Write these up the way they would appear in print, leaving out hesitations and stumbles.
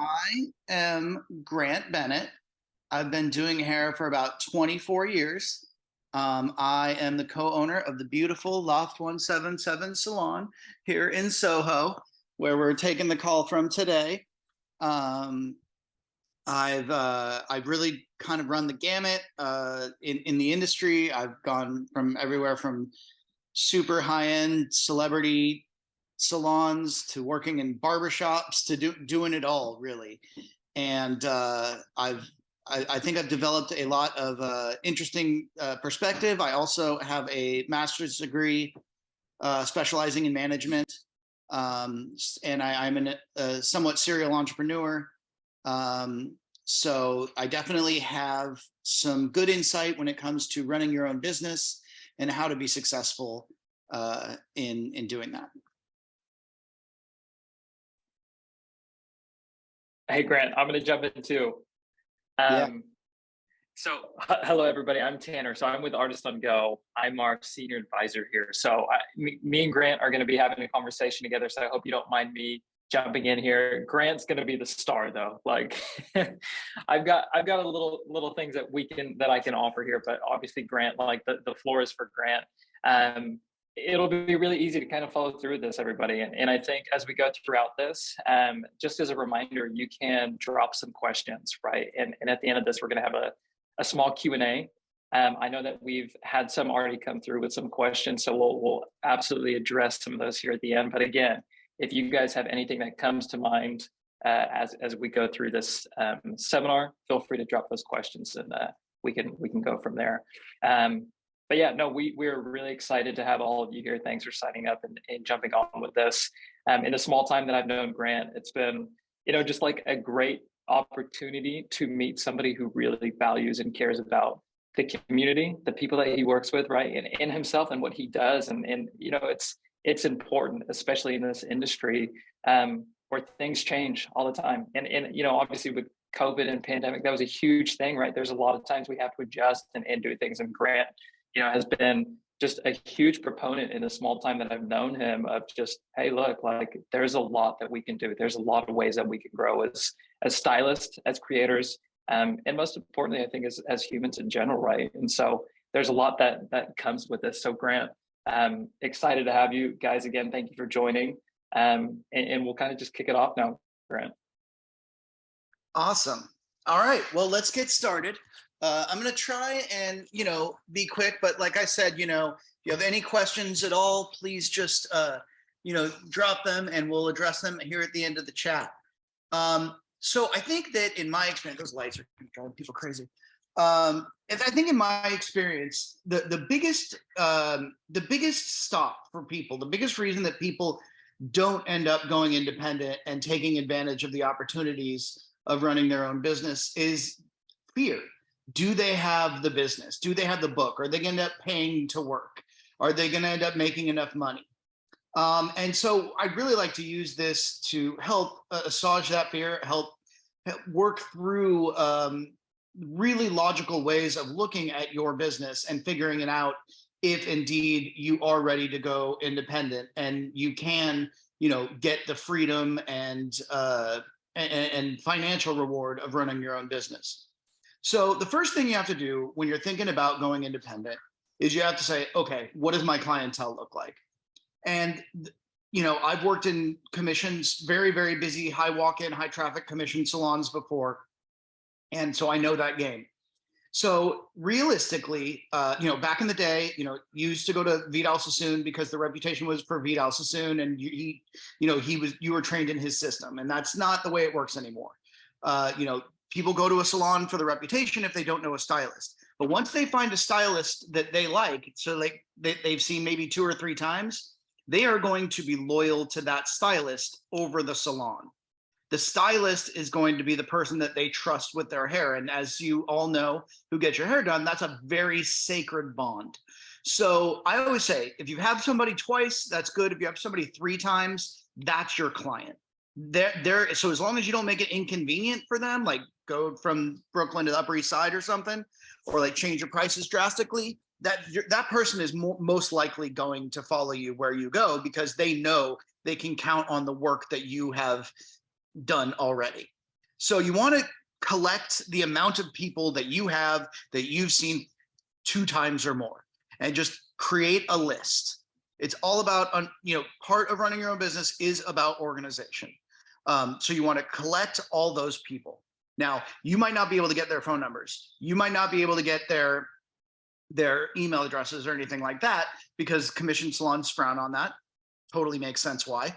I am Grant Bennett. I've been doing hair for about 24 years. I am the co-owner of the beautiful Loft 177 Salon here in Soho, where we're taking the call from today. Um, I've really kind of run the gamut in the industry. I've gone from everywhere from super high-end celebrity salons to working in barbershops to doing it all, really. And I think I've developed a lot of interesting perspective. I also have a master's degree specializing in management, and I'm a somewhat serial entrepreneur. So I definitely have some good insight when it comes to running your own business and how to be successful in doing that. Hey, Grant, I'm going to jump in too. Yeah. Hello, everybody. I'm Tanner. So I'm with Artist on Go. I'm our senior advisor here. Me and Grant are going to be having a conversation together. So I hope you don't mind me jumping in here. Grant's going to be the star, though. Like, I've got a little things that I can offer here, but obviously, Grant, like the floor is for Grant. It'll be really easy to kind of follow through this, everybody. And I think as we go throughout this, just as a reminder, you can drop some questions, right? And at the end of this, we're going to have a small Q&A. I know that we've had some already come through with some questions, so we'll absolutely address some of those here at the end. But again, if you guys have anything that comes to mind as we go through this seminar, feel free to drop those questions and we can go from there. But yeah, no, we're really excited to have all of you here. Thanks for signing up and jumping on with this. In the small time that I've known Grant, it's been, just like a great opportunity to meet somebody who really values and cares about the community, the people that he works with, right? And himself and what he does. And it's important, especially in this industry, where things change all the time. And obviously with COVID and pandemic, that was a huge thing, right? There's a lot of times we have to adjust and do things. And Grant, has been just a huge proponent in the small time that I've known him of just, hey, look, like there's a lot that we can do. There's a lot of ways that we can grow as stylists, as creators, and most importantly, I think as humans in general, right? And so there's a lot that comes with this. So Grant, excited to have you guys again. Thank you for joining. And we'll kind of just kick it off now, Grant. Awesome. All right, well, let's get started. I'm going to try and, be quick, but like I said, if you have any questions at all, please just, drop them and we'll address them here at the end of the chat. So I think that in my experience, those lights are driving people crazy. I think in my experience, the biggest stop for people, the biggest reason that people don't end up going independent and taking advantage of the opportunities of running their own business is fear. Do they have the business? Do they have the book? Are they going to end up paying to work? Are they going to end up making enough money? And so I'd really like to use this to help assuage that fear, help work through really logical ways of looking at your business and figuring it out if indeed you are ready to go independent and you can, get the freedom and financial reward of running your own business. So the first thing you have to do when you're thinking about going independent is you have to say, okay, what does my clientele look like? And, I've worked in commissions, very, very busy, high walk-in, high traffic commission salons before. And so I know that game. So realistically, back in the day, you used to go to Vidal Sassoon because the reputation was for Vidal Sassoon and you were trained in his system, and that's not the way it works anymore. People go to a salon for the reputation if they don't know a stylist. But once they find a stylist that they like, so like they've seen maybe 2 or 3 times, they are going to be loyal to that stylist over the salon. The stylist is going to be the person that they trust with their hair. And as you all know, who get your hair done, that's a very sacred bond. So I always say, if you have somebody twice, that's good. If you have somebody 3 times, that's your client. So as long as you don't make it inconvenient for them, like go from Brooklyn to the Upper East Side or something, or like change your prices drastically, that person is most likely going to follow you where you go because they know they can count on the work that you have done already. So you want to collect the amount of people that you have that you've seen 2 times or more, and just create a list. It's all about, part of running your own business is about organization. So you want to collect all those people. Now, you might not be able to get their phone numbers. You might not be able to get their email addresses or anything like that, because commission salons frown on that. Totally makes sense why.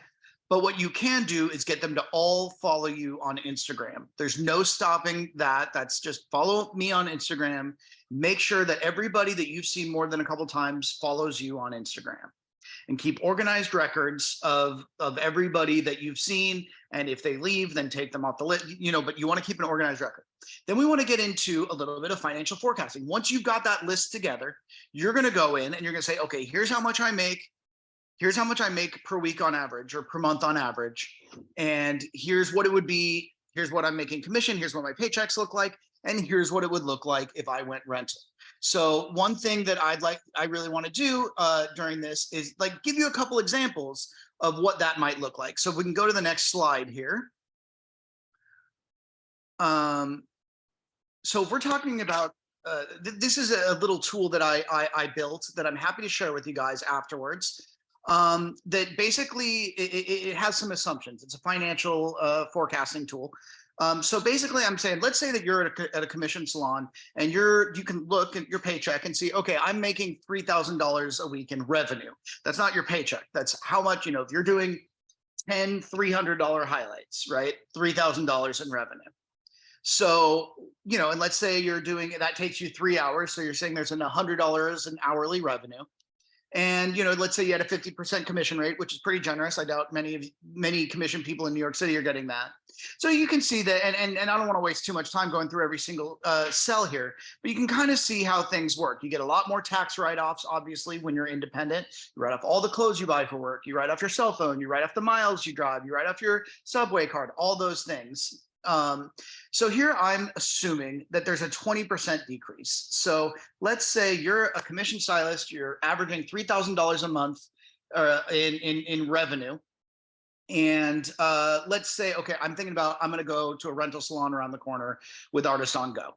But what you can do is get them to all follow you on Instagram. There's no stopping that. That's just follow me on Instagram. Make sure that everybody that you've seen more than a couple times follows you on Instagram, and keep organized records of everybody that you've seen. And if they leave, then take them off the list, but you want to keep an organized record. Then we want to get into a little bit of financial forecasting. Once you've got that list together, you're going to go in and you're going to say, okay, here's how much I make. Here's how much I make per week on average, or per month on average. And here's what it would be. Here's what I'm making commission. Here's what my paychecks look like. And here's what it would look like if I went rental. So one thing that I really want to do during this is give you a couple examples of what that might look like. So if we can go to the next slide here. So if we're talking about, this is a little tool that I built that I'm happy to share with you guys afterwards. That basically it has some assumptions. It's a financial forecasting tool. So basically I'm saying, let's say that you're at a commission salon and you can look at your paycheck and see, okay, I'm making $3,000 a week in revenue. That's not your paycheck. That's how much, if you're doing 10 $300 highlights, right? $3,000 in revenue. So, and let's say you're doing, that takes you 3 hours. So you're saying there's $100 in hourly revenue. And, let's say you had a 50% commission rate, which is pretty generous. I doubt many commission people in New York City are getting that. So you can see that, and I don't want to waste too much time going through every single cell here, but you can kind of see how things work. You get a lot more tax write-offs, obviously, when you're independent. You write off all the clothes you buy for work. You write off your cell phone. You write off the miles you drive. You write off your subway card, all those things. So here I'm assuming that there's a 20% decrease. So let's say you're a commission stylist, you're averaging $3,000 a month in revenue. And let's say, okay, I'm thinking about, I'm going to go to a rental salon around the corner with Artist on Go.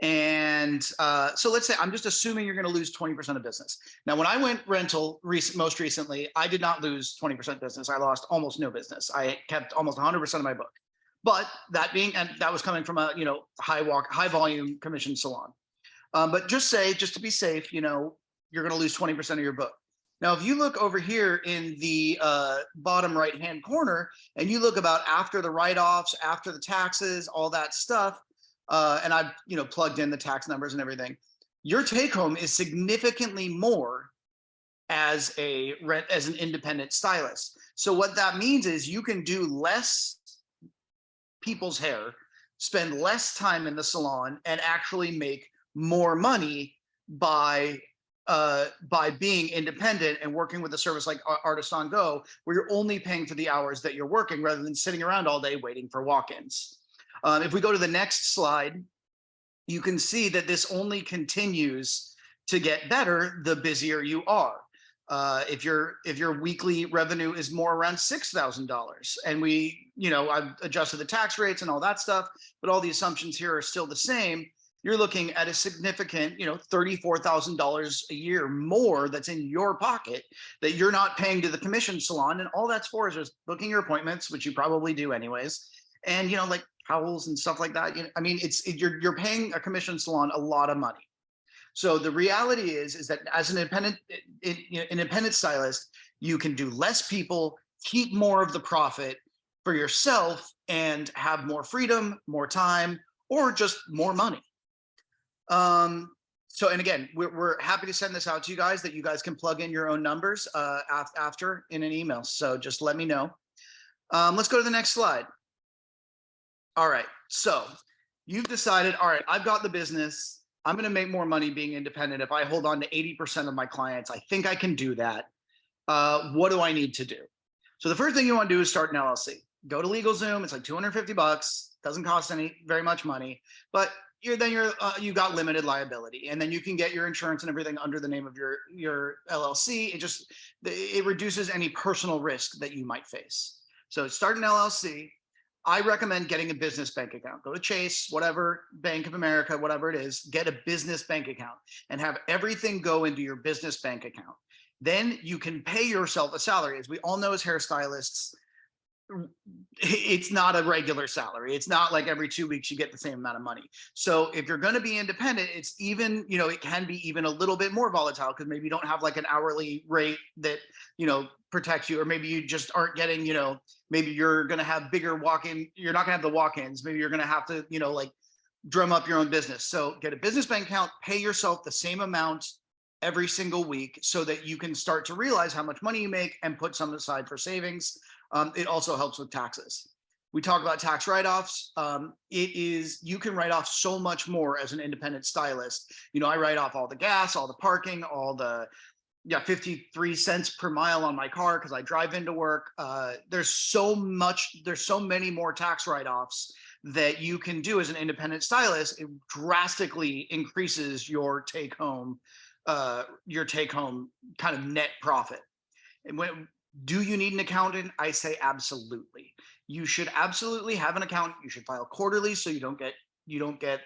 And so let's say I'm just assuming you're going to lose 20% of business. Now, when I went rental most recently, I did not lose 20% business. I lost almost no business. I kept almost 100% of my book. But that was coming from a high volume commission salon. But just to be safe, you're going to lose 20% of your book. Now, if you look over here in the bottom right hand corner, and you look about after the write-offs, after the taxes, all that stuff, and I've plugged in the tax numbers and everything, your take home is significantly more as an independent stylist. So what that means is you can do less people's hair, spend less time in the salon, and actually make more money by being independent and working with a service like Artist on Go, where you're only paying for the hours that you're working rather than sitting around all day waiting for walk-ins. If we go to the next slide, you can see that this only continues to get better the busier you are. If your weekly revenue is more around $6,000, and I've adjusted the tax rates and all that stuff, but all the assumptions here are still the same, you're looking at a significant, $34,000 a year more that's in your pocket that you're not paying to the commission salon. And all that's for is just booking your appointments, which you probably do anyways. And, like towels and stuff like that. You're paying a commission salon a lot of money. So the reality is that as an independent stylist, you can do less people, keep more of the profit for yourself, and have more freedom, more time, or just more money. So, and again, we're happy to send this out to you guys, that you guys can plug in your own numbers after in an email. So just let me know. Let's go to the next slide. All right. So you've decided, all right, I've got the business. I'm going to make more money being independent if I hold on to 80% of my clients. I think I can do that. What do I need to do? So the first thing you want to do is start an LLC. Go to LegalZoom. It's like $250. Doesn't cost very much money, but you got limited liability, and then you can get your insurance and everything under the name of your LLC. It reduces any personal risk that you might face. So start an LLC. I recommend getting a business bank account. Go to Chase, whatever, Bank of America, whatever it is, get a business bank account and have everything go into your business bank account. Then you can pay yourself a salary. As we all know, as hairstylists, it's not a regular salary. It's not like every 2 weeks you get the same amount of money. So if you're going to be independent, it's even, it can be even a little bit more volatile because maybe you don't have like an hourly rate that, protects you, or maybe you just aren't getting, maybe you're going to have bigger walk-in, you're not going to have the walk-ins. Maybe you're going to have to, like drum up your own business. So get a business bank account, pay yourself the same amount every single week so that you can start to realize how much money you make and put some aside for savings. It also helps with taxes. We talk about tax write-offs. You can write off so much more as an independent stylist. I write off all the gas, all the parking, all the 53 cents per mile on my car because I drive into work. There's so many more tax write-offs that you can do as an independent stylist. It drastically increases your take-home kind of net profit. And do you need an accountant? I say absolutely. You should absolutely have an accountant. You should file quarterly so you don't get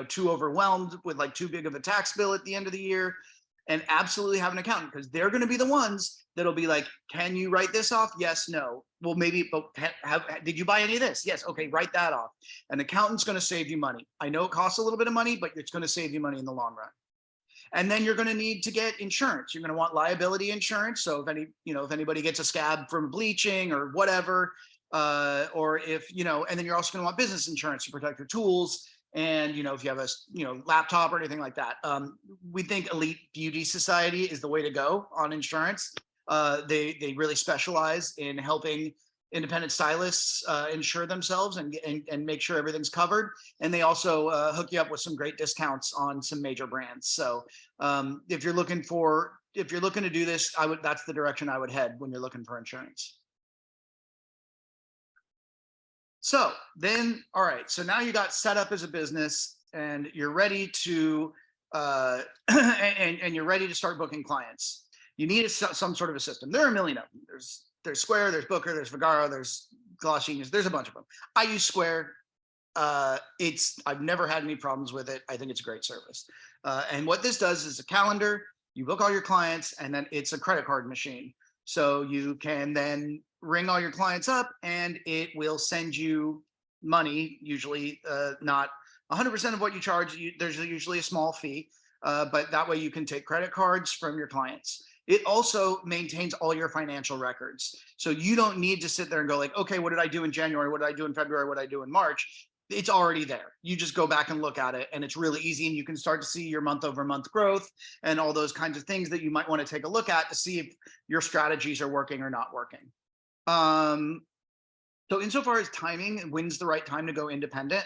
too overwhelmed with like too big of a tax bill at the end of the year. And absolutely have an accountant because they're going to be the ones that'll be like, can you write this off? Yes, no. Well, maybe, but did you buy any of this? Yes. Okay, write that off. An accountant's going to save you money. I know it costs a little bit of money, but it's going to save you money in the long run. And then you're going to need to get insurance. You're going to want liability insurance. So if anybody gets a scab from bleaching or whatever, or if, and then you're also going to want business insurance to protect your tools. And, if you have a, laptop or anything like that. We think Elite Beauty Society is the way to go on insurance. They really specialize in helping independent stylists insure themselves and make sure everything's covered. And they also hook you up with some great discounts on some major brands. So if you're looking to do this, that's the direction I would head when you're looking for insurance. So then, all right, so now you got set up as a business and you're ready to, and you're ready to start booking clients. You need some sort of a system. There are a million of them. There's Square, there's Booker, there's Vagaro, there's Gloss Genius, there's a bunch of them. I use Square. I've never had any problems with it. I think it's a great service. And what this does is a calendar, you book all your clients, and then it's a credit card machine. So you can then ring all your clients up and it will send you money, usually not 100% of what you charge. There's usually a small fee, but that way you can take credit cards from your clients. It also maintains all your financial records. So you don't need to sit there and go like, okay, what did I do in January? What did I do in February? What did I do in March? It's already there. You just go back and look at it and it's really easy. And you can start to see your month over month growth and all those kinds of things that you might want to take a look at to see if your strategies are working or not working. So insofar as timing, when's the right time to go independent?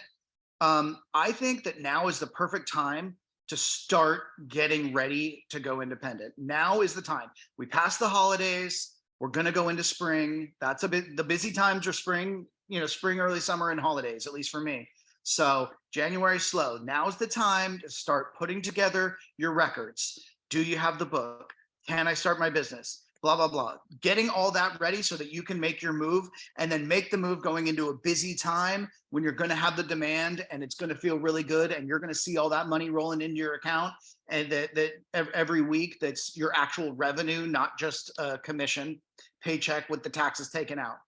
I think that now is the perfect time to start getting ready to go independent. Now is the time. We passed the holidays. We're going to go into spring. That's the busy times are spring, spring, early summer, and holidays, at least for me. So January's slow. Now's the time to start putting together your records. Do you have the book? Can I start my business? Blah, blah, blah. Getting all that ready so that you can make your move and then make the move going into a busy time when you're going to have the demand and it's going to feel really good and you're going to see all that money rolling into your account and that every week that's your actual revenue, not just a commission paycheck with the taxes taken out.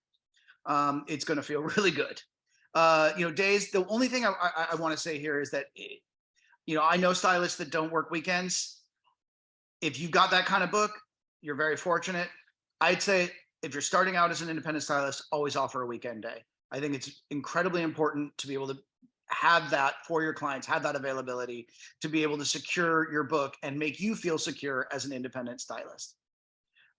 It's going to feel really good. Days, the only thing I want to say here is that, I know stylists that don't work weekends. If you've got that kind of book, you're very fortunate. I'd say if you're starting out as an independent stylist, always offer a weekend day. I think it's incredibly important to be able to have that for your clients, have that availability to be able to secure your book and make you feel secure as an independent stylist.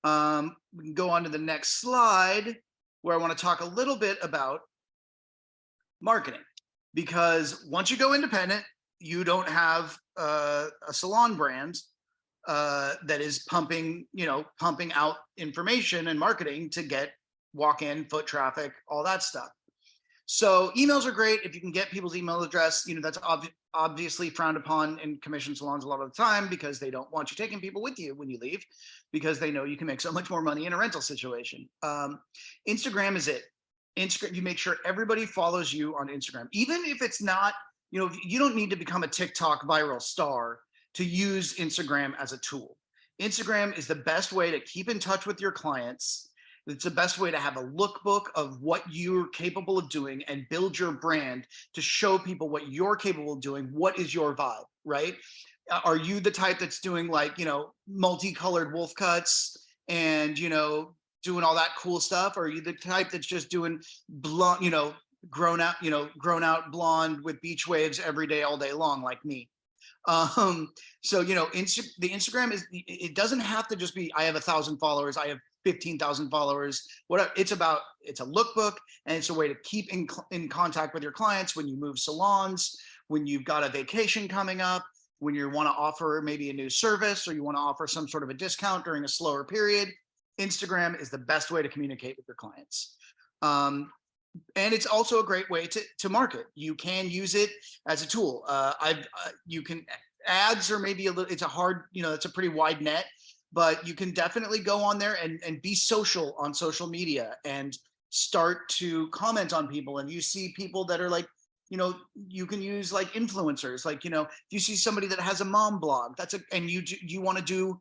We can go on to the next slide where I want to talk a little bit about marketing, because once you go independent, you don't have a salon brand that is pumping out information and marketing to get walk-in, foot traffic, all that stuff. So emails are great if you can get people's email address. That's obviously frowned upon in commission salons a lot of the time because they don't want you taking people with you when you leave because they know you can make so much more money in a rental situation. Instagram is it. Instagram, you make sure everybody follows you on Instagram, even if it's not, you don't need to become a TikTok viral star to use Instagram as a tool. Instagram is the best way to keep in touch with your clients. It's the best way to have a lookbook of what you're capable of doing and build your brand to show people what you're capable of doing. What is your vibe, right? Are you the type that's doing like, multicolored wolf cuts and, doing all that cool stuff? Or are you the type that's just doing blonde, grown out blonde with beach waves every day, all day long, like me? So, the Instagram it doesn't have to just be, I have 1,000 followers, I have 15,000 followers, whatever. It's a lookbook, and it's a way to keep in contact with your clients when you move salons, when you've got a vacation coming up, when you want to offer maybe a new service, or you want to offer some sort of a discount during a slower period. Instagram is the best way to communicate with your clients. And it's also a great way to market. You can use it as a tool. You can ads, or maybe it's a hard, it's a pretty wide net, but you can definitely go on there and be social on social media and start to comment on people. And you see people that are like, you can use like influencers, like, if you see somebody that has a mom blog, and you want to do,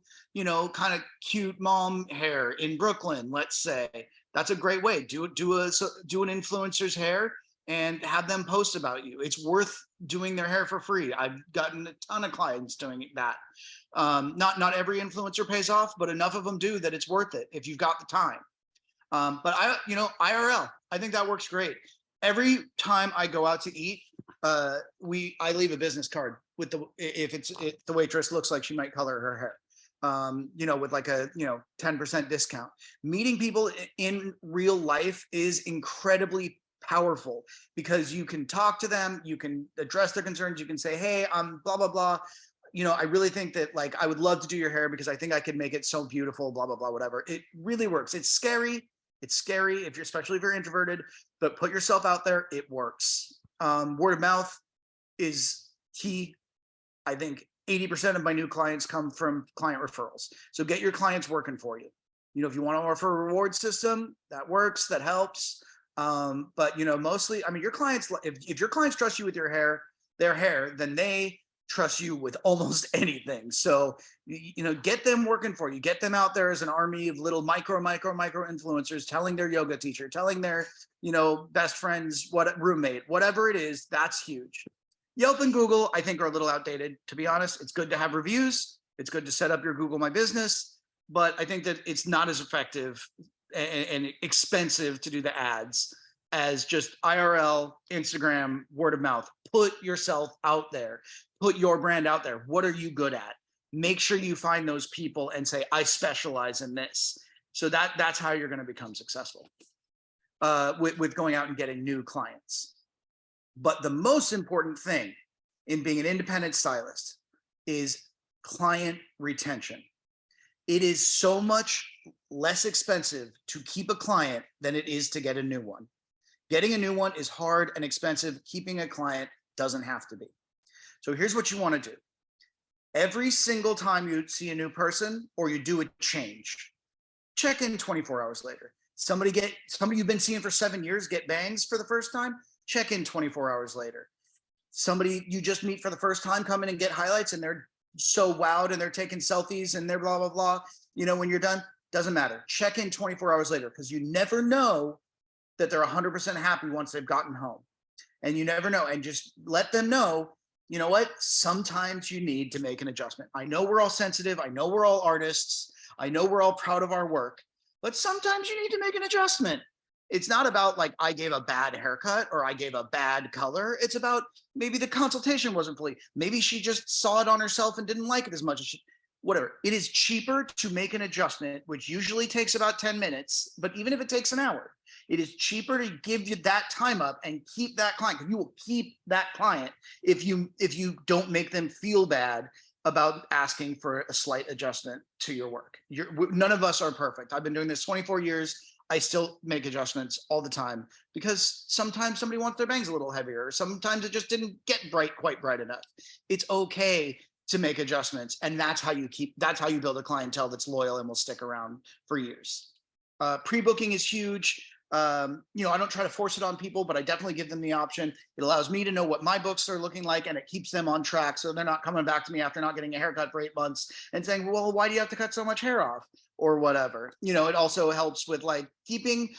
kind of cute mom hair in Brooklyn, let's say, that's a great way. Do an influencer's hair and have them post about you. It's worth doing their hair for free. I've gotten a ton of clients doing that. Not every influencer pays off, but enough of them do that it's worth it if you've got the time. But IRL, I think that works great. Every time I go out to eat, I leave a business card with if the waitress looks like she might color her hair. With like a 10% discount. Meeting people in real life is incredibly powerful, because you can talk to them, you can address their concerns, you can say, hey, I'm blah blah blah. I really think that, like, I would love to do your hair because I think I could make it so beautiful, blah blah blah, whatever. It really works. It's scary especially if you're introverted, but put yourself out there. It works. Word of mouth is key. I think 80% of my new clients come from client referrals. So get your clients working for you. If you want to offer a reward system, that works, that helps. But mostly, your clients, if your clients trust you with their hair, then they trust you with almost anything. So, get them working for you, get them out there as an army of little micro influencers, telling their yoga teacher, telling their, best friends, roommate, whatever it is. That's huge. Yelp and Google, I think, are a little outdated, to be honest. It's good to have reviews. It's good to set up your Google My Business, but I think that it's not as effective and expensive to do the ads as just IRL, Instagram, word of mouth. Put yourself out there. Put your brand out there. What are you good at? Make sure you find those people and say, I specialize in this. So that's how you're going to become successful with going out and getting new clients. But the most important thing in being an independent stylist is client retention. It is so much less expensive to keep a client than it is to get a new one. Getting a new one is hard and expensive. Keeping a client doesn't have to be. So here's what you want to do. Every single time you see a new person or you do a change, check in 24 hours later. Somebody you've been seeing for 7 years get bangs for the first time, check in 24 hours later. Somebody you just meet for the first time, come in and get highlights, and they're so wowed and they're taking selfies and they're blah, blah, blah. When you're done, doesn't matter. Check in 24 hours later, because you never know that they're 100% happy once they've gotten home. And you never know. And just let them know, you know what? Sometimes you need to make an adjustment. I know we're all sensitive. I know we're all artists. I know we're all proud of our work, but sometimes you need to make an adjustment. It's not about like, I gave a bad haircut or I gave a bad color. It's about maybe the consultation wasn't fully, maybe she just saw it on herself and didn't like it as much as whatever. It is cheaper to make an adjustment, which usually takes about 10 minutes, but even if it takes an hour, it is cheaper to give you that time up and keep that client. You will keep that client if you don't make them feel bad about asking for a slight adjustment to your work. None of us are perfect. I've been doing this 24 years. I still make adjustments all the time, because sometimes somebody wants their bangs a little heavier, or sometimes it just didn't get quite bright enough. It's okay to make adjustments, and that's how you build a clientele that's loyal and will stick around for years. Pre-booking is huge. I don't try to force it on people, but I definitely give them the option. It allows me to know what my books are looking like, and it keeps them on track. So they're not coming back to me after not getting a haircut for 8 months and saying, well, why do you have to cut so much hair off or whatever? It also helps with like keeping,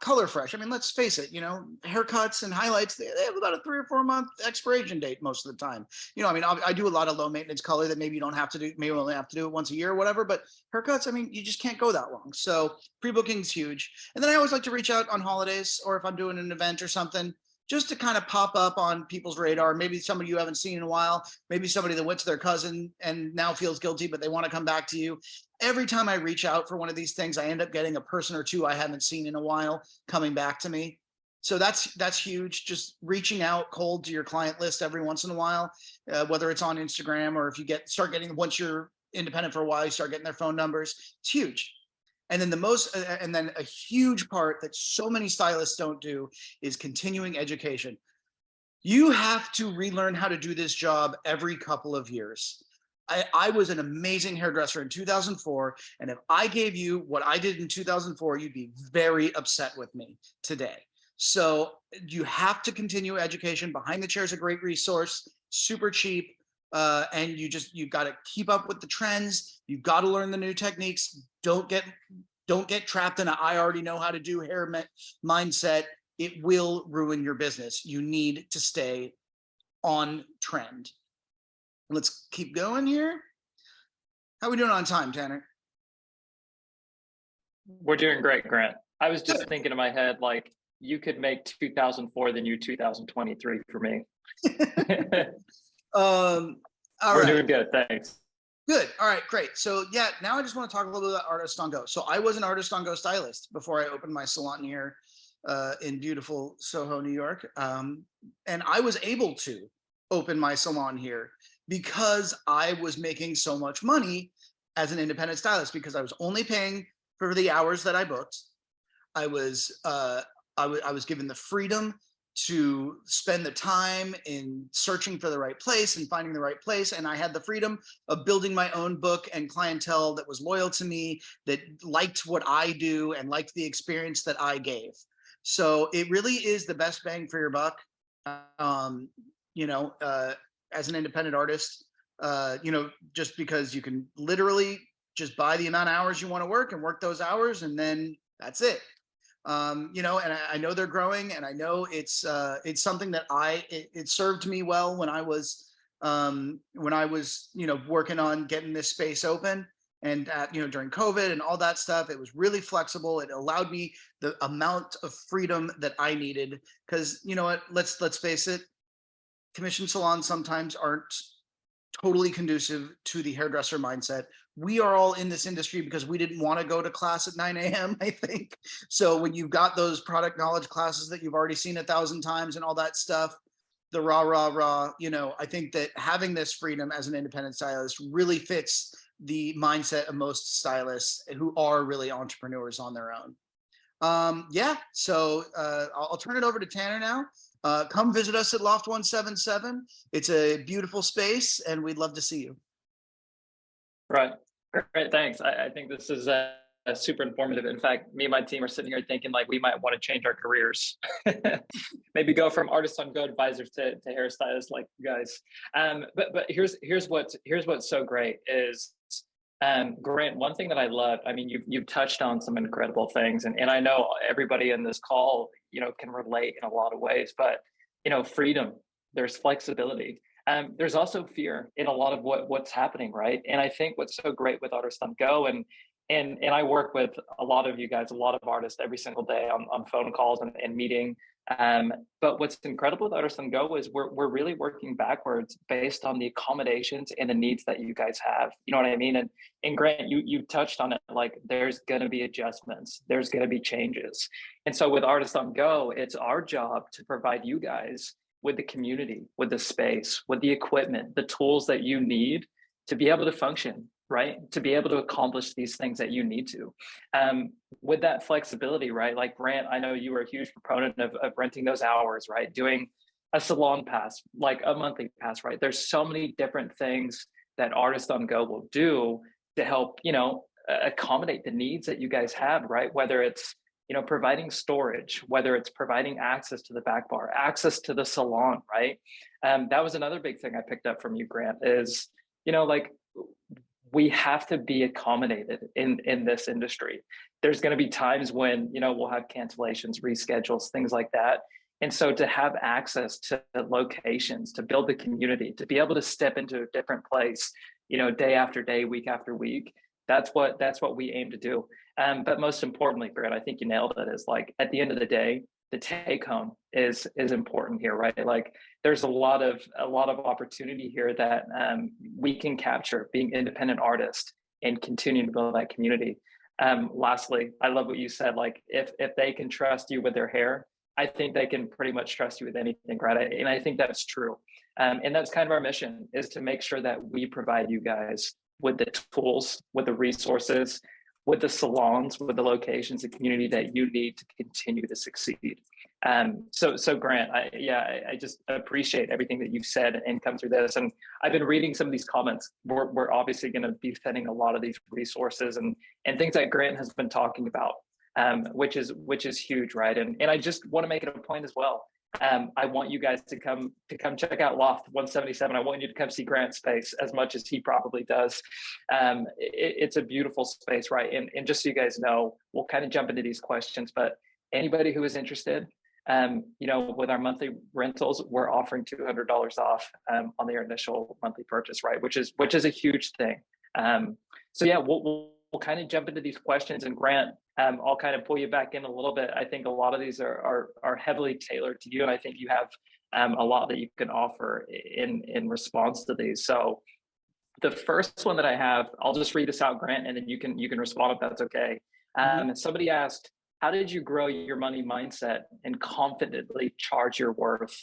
color fresh. I mean, let's face it, haircuts and highlights, they have about a 3 or 4 month expiration date most of the time. I do a lot of low maintenance color that maybe you don't have to do, maybe only have to do it once a year or whatever, but haircuts, I mean, you just can't go that long. So pre-booking is huge. And then I always like to reach out on holidays, or if I'm doing an event or something, just to kind of pop up on people's radar. Maybe somebody you haven't seen in a while, maybe somebody that went to their cousin and now feels guilty, but they want to come back to you. Every time I reach out for one of these things, I end up getting a person or two I haven't seen in a while coming back to me. So that's huge. Just reaching out cold to your client list every once in a while, whether it's on Instagram or if you start getting, once you're independent for a while, you start getting their phone numbers. It's huge. And then a huge part that so many stylists don't do is continuing education. You have to relearn how to do this job every couple of years. I was an amazing hairdresser in 2004. And if I gave you what I did in 2004, you'd be very upset with me today. So you have to continue education. Behind the Chair is a great resource, super cheap. And you've got to keep up with the trends. You've got to learn the new techniques. Don't get trapped in a I already know how to do hair mindset. It will ruin your business. You need to stay on trend. Let's keep going here. How are we doing on time, Tanner? We're doing great, Grant. I was just Good. thinking in my head, like, you could make 2004 the new 2023 for me. All We're right. doing good, thanks. Good. All right, great. So yeah, now I just want to talk a little bit about Artist on Go. So I was an Artist on Go stylist before I opened my salon here in beautiful Soho, New York. And I was able to open my salon here because I was making so much money as an independent stylist, because I was only paying for the hours that I booked. I was given the freedom to spend the time in searching for the right place and finding the right place. And I had the freedom of building my own book and clientele that was loyal to me, that liked what I do and liked the experience that I gave. So it really is the best bang for your buck. As an independent artist, just because you can literally just buy the amount of hours you want to work and work those hours, and then that's it. And I know they're growing, and I know it's something that it served me well when I was working on getting this space open, and during COVID and all that stuff. It was really flexible. It allowed me the amount of freedom that I needed, because let's face it, commission salons sometimes aren't totally conducive to the hairdresser mindset. We are all in this industry because we didn't want to go to class at 9 a.m., I think. So when you've got those product knowledge classes that you've already seen 1,000 times and all that stuff, the rah, I think that having this freedom as an independent stylist really fits the mindset of most stylists who are really entrepreneurs on their own. So I'll turn it over to Tanner now. Come visit us at Loft 177. It's a beautiful space, and we'd love to see you. Right. Great. Thanks. I think this is super informative. In fact, me and my team are sitting here thinking like we might want to change our careers. Maybe go from Artist on Go advisors to hairstylists like you guys. But here's what's so great is, Grant, one thing that I love, I mean, you've touched on some incredible things, and I know everybody in this call, can relate in a lot of ways, but, freedom, there's flexibility. There's also fear in a lot of what's happening, right? And I think what's so great with Artist on Go, and I work with a lot of you guys, a lot of artists every single day on phone calls and meeting. But what's incredible with Artist on Go is we're really working backwards based on the accommodations and the needs that you guys have. You know what I mean? And Grant, you touched on it, like there's going to be adjustments, there's going to be changes. And so with Artist on Go, it's our job to provide you guys with the community, with the space, with the equipment, the tools that you need to be able to function, right? To be able to accomplish these things that you need to. With that flexibility, right? Like Grant, I know you were a huge proponent of renting those hours, right? Doing a salon pass, like a monthly pass, right? There's so many different things that Artist on Go will do to help, accommodate the needs that you guys have, right? Whether it's providing storage, whether it's providing access to the back bar, access to the salon, right? That was another big thing I picked up from you, Grant, is, like, we have to be accommodated in this industry. There's going to be times when, we'll have cancellations, reschedules, things like that. And so to have access to locations, to build the community, to be able to step into a different place, day after day, week after week, that's what we aim to do. But most importantly, Brad, I think you nailed it, is like, at the end of the day, the take home is important here, right? Like, there's a lot of opportunity here that we can capture being independent artists and continue to build that community. Lastly, I love what you said. Like, if they can trust you with their hair, I think they can pretty much trust you with anything, right? And I think that's true. And that's kind of our mission, is to make sure that we provide you guys with the tools, with the resources, with the salons, with the locations, the community that you need to continue to succeed. So Grant, I just appreciate everything that you've said and come through this. And I've been reading some of these comments. We're obviously going to be sending a lot of these resources and things that Grant has been talking about, which is huge, right? And I just want to make it a point as well. I want you guys to come check out Loft 177. I want you to come see Grant's space as much as he probably does. It's a beautiful space, right? And just so you guys know, we'll kind of jump into these questions, but anybody who is interested, with our monthly rentals, we're offering $200 off on their initial monthly purchase, right? Which is a huge thing. So yeah, we'll kind of jump into these questions, and Grant, I'll kind of pull you back in a little bit. I think a lot of these are heavily tailored to you, and I think you have a lot that you can offer in response to these. So the first one that I have, I'll just read this out, Grant, and then you can respond if that's okay. Somebody asked, how did you grow your money mindset and confidently charge your worth?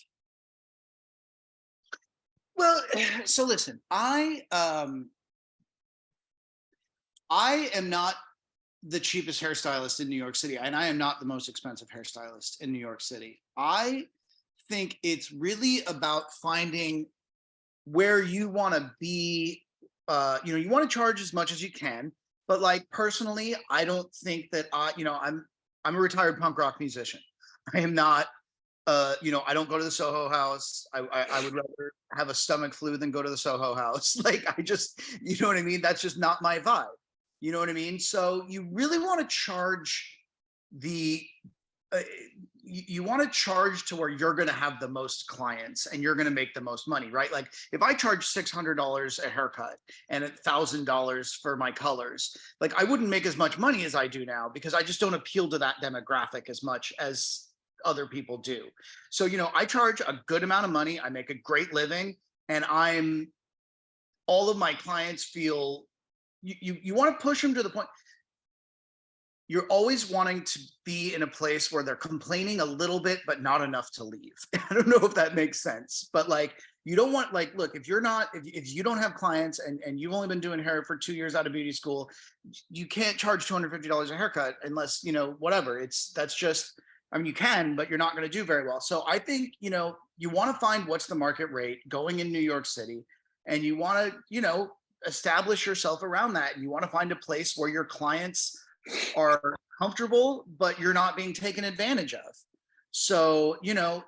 Well, so listen, I am not the cheapest hairstylist in New York City, and I am not the most expensive hairstylist in New York City. I think it's really about finding where you want to be. You want to charge as much as you can, but like, personally, I don't think that I'm a retired punk rock musician. I am not. I don't go to the Soho House. I would rather have a stomach flu than go to the Soho House. Like, I just, you know what I mean? That's just not my vibe. You know what I mean? So you really want to charge you want to charge to where you're going to have the most clients and you're going to make the most money, right? Like, if I charge $600 a haircut and $1,000 for my colors, like, I wouldn't make as much money as I do now, because I just don't appeal to that demographic as much as other people do. So, I charge a good amount of money. I make a great living, and all of my clients feel, you want to push them to the point. You're always wanting to be in a place where they're complaining a little bit, but not enough to leave. I don't know if that makes sense, but like, you don't want, like, look, if you don't have clients and you've only been doing hair for 2 years out of beauty school, you can't charge $250 a haircut unless, whatever. That's just, I mean, you can, but you're not going to do very well. So I think, you want to find what's the market rate going in New York City, and you want to, establish yourself around that. You want to find a place where your clients are comfortable, but you're not being taken advantage of. So,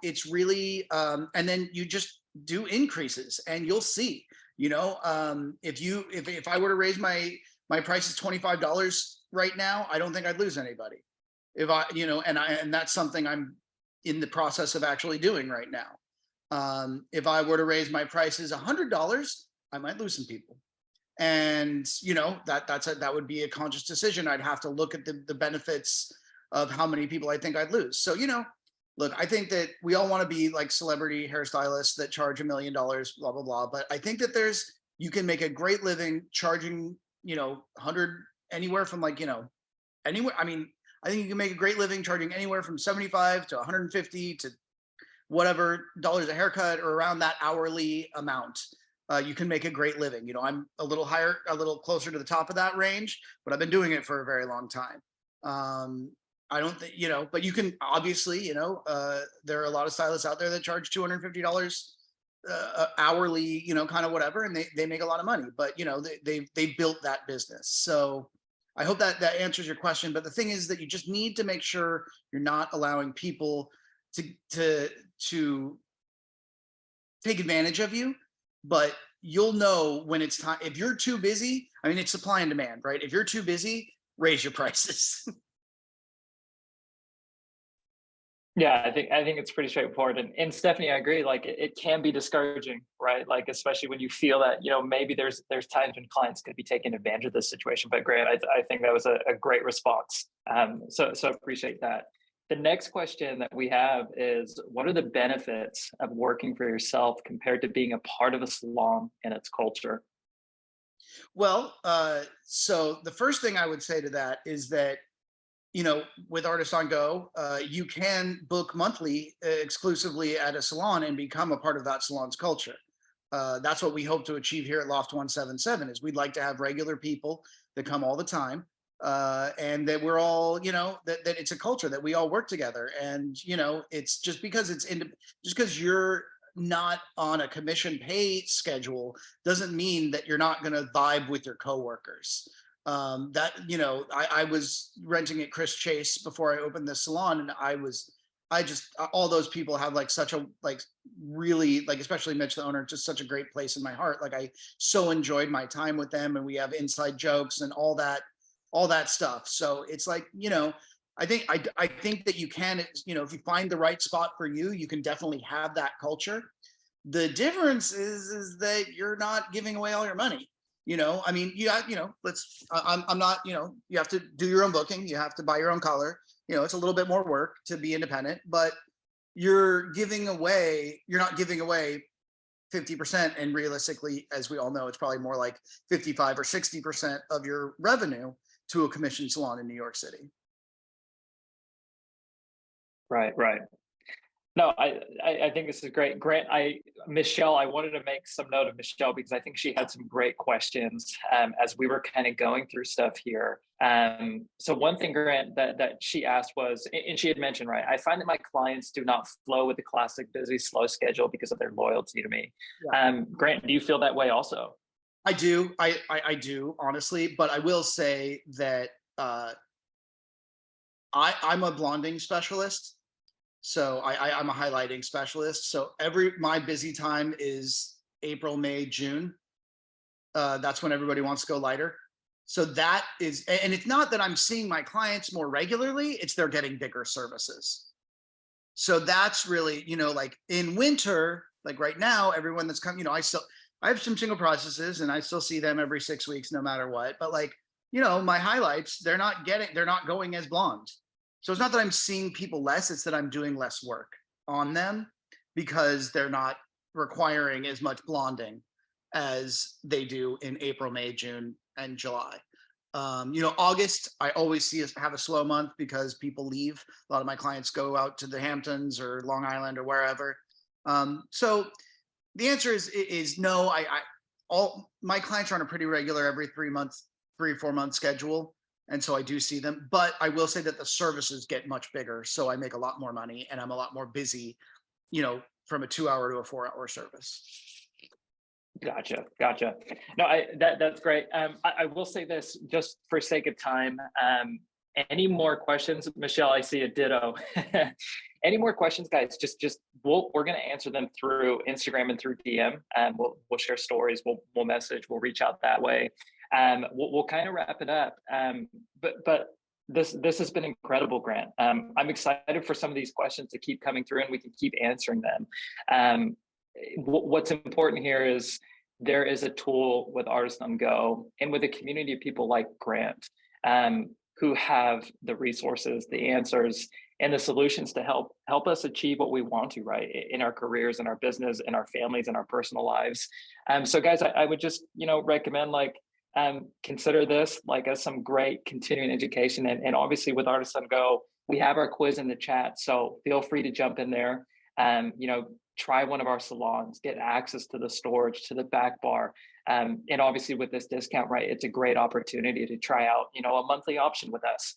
it's really, and then you just do increases, and you'll see, if I were to raise my prices $25 right now, I don't think I'd lose anybody. If I, and that's something I'm in the process of actually doing right now. If I were to raise my prices $100, I might lose some people. And that would be a conscious decision. I'd have to look at the benefits of how many people I think I'd lose. So, look, I think that we all want to be like celebrity hairstylists that charge $1 million, blah, blah, blah. But I think that you can make a great living charging, 100, anywhere from like, anywhere. I mean, I think you can make a great living charging anywhere from 75 to 150 to whatever dollars a haircut, or around that hourly amount. You can make a great living. I'm a little higher, a little closer to the top of that range, but I've been doing it for a very long time. I don't think, but you can obviously, there are a lot of stylists out there that charge $250 hourly, kind of whatever, and they make a lot of money, but they built that business. So I hope that that answers your question. But the thing is that you just need to make sure you're not allowing people to to to take advantage of you. But you'll know when it's time. If you're too busy, I mean, it's supply and demand, right? If you're too busy, raise your prices. Yeah, I think it's pretty straightforward. And Stephanie, I agree. Like it can be discouraging, right? Like especially when you feel that, maybe there's times when clients could be taking advantage of this situation. But Grant, I think that was a great response. So appreciate that. The next question that we have is, what are the benefits of working for yourself compared to being a part of a salon and its culture? Well, so the first thing I would say to that is that, with Artists on Go, you can book monthly exclusively at a salon and become a part of that salon's culture. That's what we hope to achieve here at Loft 177. Is we'd like to have regular people that come all the time, and that we're all, that it's a culture that we all work together. And it's just because just because you're not on a commission pay schedule doesn't mean that you're not going to vibe with your coworkers. I was renting at Chris Chase before I opened the salon, and I just all those people have like such a like really like, especially Mitch the owner, just such a great place in my heart. Like I so enjoyed my time with them, and we have inside jokes and all that stuff. So it's like, I think that you can, if you find the right spot for you, you can definitely have that culture. The difference is that you're not giving away all your money. I mean, I'm not, you have to do your own booking, you have to buy your own color. It's a little bit more work to be independent, but you're not giving away 50%. And realistically, as we all know, it's probably more like 55 or 60% of your revenue to a commission salon in New York City. Right, right. No, I think this is great. Grant, Michelle, I wanted to make some note of Michelle because I think she had some great questions as we were kind of going through stuff here. So one thing, Grant, that she asked was, and she had mentioned, right, I find that my clients do not flow with the classic busy, slow schedule because of their loyalty to me. Yeah. Grant, do you feel that way also? I do. I do, honestly, but I will say that I'm a blonding specialist. So I'm a highlighting specialist. So my busy time is April, May, June. That's when everybody wants to go lighter. So that is, and it's not that I'm seeing my clients more regularly, it's they're getting bigger services. So that's really, like in winter, like right now, everyone that's come, I have some single processes and I still see them every 6 weeks, no matter what. But like, my highlights, they're not going as blonde. So it's not that I'm seeing people less, it's that I'm doing less work on them because they're not requiring as much blonding as they do in April, May, June, and July. August, I always see us have a slow month because people leave. A lot of my clients go out to the Hamptons or Long Island or wherever. So the answer is no. All my clients are on a pretty regular every 3 months, 3 or 4 month schedule. And so I do see them, but I will say that the services get much bigger. So I make a lot more money and I'm a lot more busy, from a 2 hour to a 4 hour service. Gotcha, gotcha. No, that's great. I will say this just for sake of time. Any more questions, Michelle? I see a ditto. Any more questions, guys? We're gonna answer them through Instagram and through DM, and we'll share stories. We'll message. We'll reach out that way. We'll kind of wrap it up. But this has been incredible, Grant. I'm excited for some of these questions to keep coming through, and we can keep answering them. What's important here is there is a tool with Artists on Go and with a community of people like Grant, who have the resources, the answers, and the solutions to help us achieve what we want to, right, in our careers, in our business, in our families, in our personal lives. So guys, I would just recommend consider this like as some great continuing education. And obviously with Artists on Go, we have our quiz in the chat, so feel free to jump in there. Try one of our salons, get access to the storage, to the back bar. And obviously with this discount, right, it's a great opportunity to try out, a monthly option with us.